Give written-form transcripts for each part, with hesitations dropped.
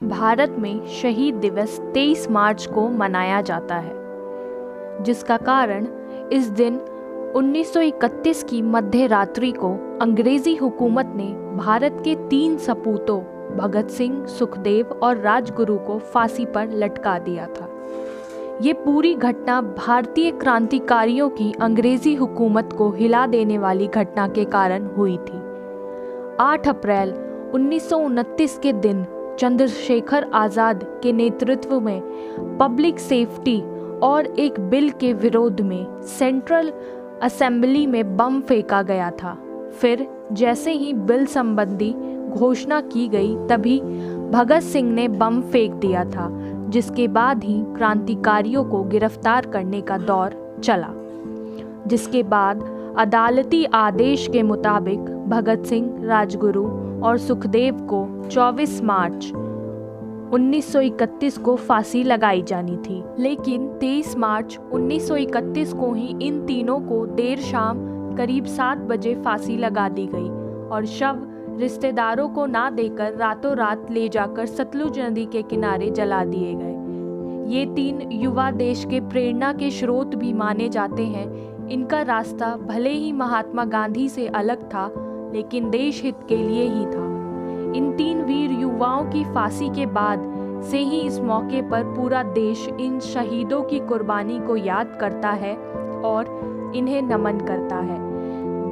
भारत में शहीद दिवस 23 मार्च को मनाया जाता है, जिसका कारण इस दिन 1931 की मध्य रात्रि को अंग्रेजी हुकूमत ने भारत के 3 सपूतों भगत सिंह, सुखदेव और राजगुरु को फांसी पर लटका दिया था। ये पूरी घटना भारतीय क्रांतिकारियों की अंग्रेजी हुकूमत को हिला देने वाली घटना के कारण हुई थी। 8 अप्रैल 1929 के दिन चंद्रशेखर आज़ाद के नेतृत्व में पब्लिक सेफ्टी और एक बिल के विरोध में सेंट्रल असेंबली में बम फेंका गया था। फिर जैसे ही बिल संबंधी घोषणा की गई तभी भगत सिंह ने बम फेंक दिया था, जिसके बाद ही क्रांतिकारियों को गिरफ्तार करने का दौर चला। जिसके बाद अदालती आदेश के मुताबिक भगत सिंह, राजगुरु और सुखदेव को 24 मार्च 1931 को फांसी लगाई जानी थी, लेकिन 23 मार्च 1931 को ही इन तीनों को देर शाम करीब 7 बजे फांसी लगा दी गई और शव रिश्तेदारों को ना देकर रातों रात ले जाकर सतलुज नदी के किनारे जला दिए गए। ये 3 युवा देश के प्रेरणा के स्रोत भी माने जाते हैं। इनका रास्ता भले ही महात्मा गांधी से अलग था, लेकिन देश हित के लिए ही था। इन 3 वीर युवाओं की फांसी के बाद से ही इस मौके पर पूरा देश इन शहीदों की कुर्बानी को याद करता है और इन्हें नमन करता है।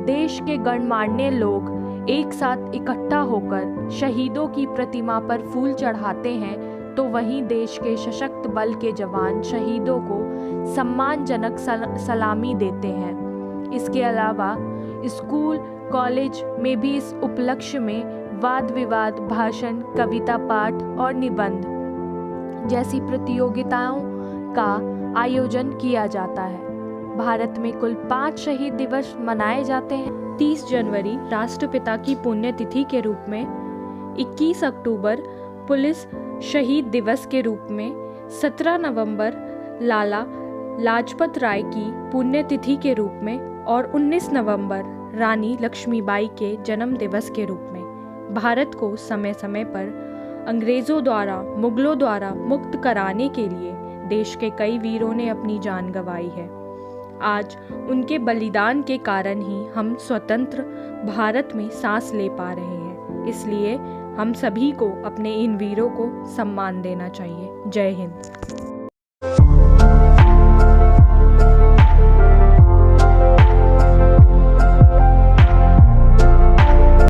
देश के गणमान्य लोग एक साथ इकट्ठा होकर शहीदों की प्रतिमा पर फूल चढ़ाते हैं, तो वहीं देश के सशक्त बल के जवान शहीदों को सम्मानजनक सलामी देते हैं। इसके अलावा स्कूल, कॉलेज में भी इस उपलक्ष्य में वाद विवाद, भाषण, कविता पाठ और निबंध जैसी प्रतियोगिताओं का आयोजन किया जाता है। भारत में कुल 5 शहीद दिवस मनाए जाते हैं। 30 जनवरी राष्ट्रपिता की पुण्यतिथि के रूप में, 21 अक्टूबर पुलिस शहीद दिवस के रूप में, 17 नवंबर लाला लाजपत राय की पुण्यतिथि के रूप में और 19 नवंबर रानी लक्ष्मीबाई के जन्म दिवस के रूप में। भारत को समय समय पर अंग्रेज़ों द्वारा, मुगलों द्वारा मुक्त कराने के लिए देश के कई वीरों ने अपनी जान गंवाई है। आज उनके बलिदान के कारण ही हम स्वतंत्र भारत में सांस ले पा रहे हैं। इसलिए हम सभी को अपने इन वीरों को सम्मान देना चाहिए। जय हिंद।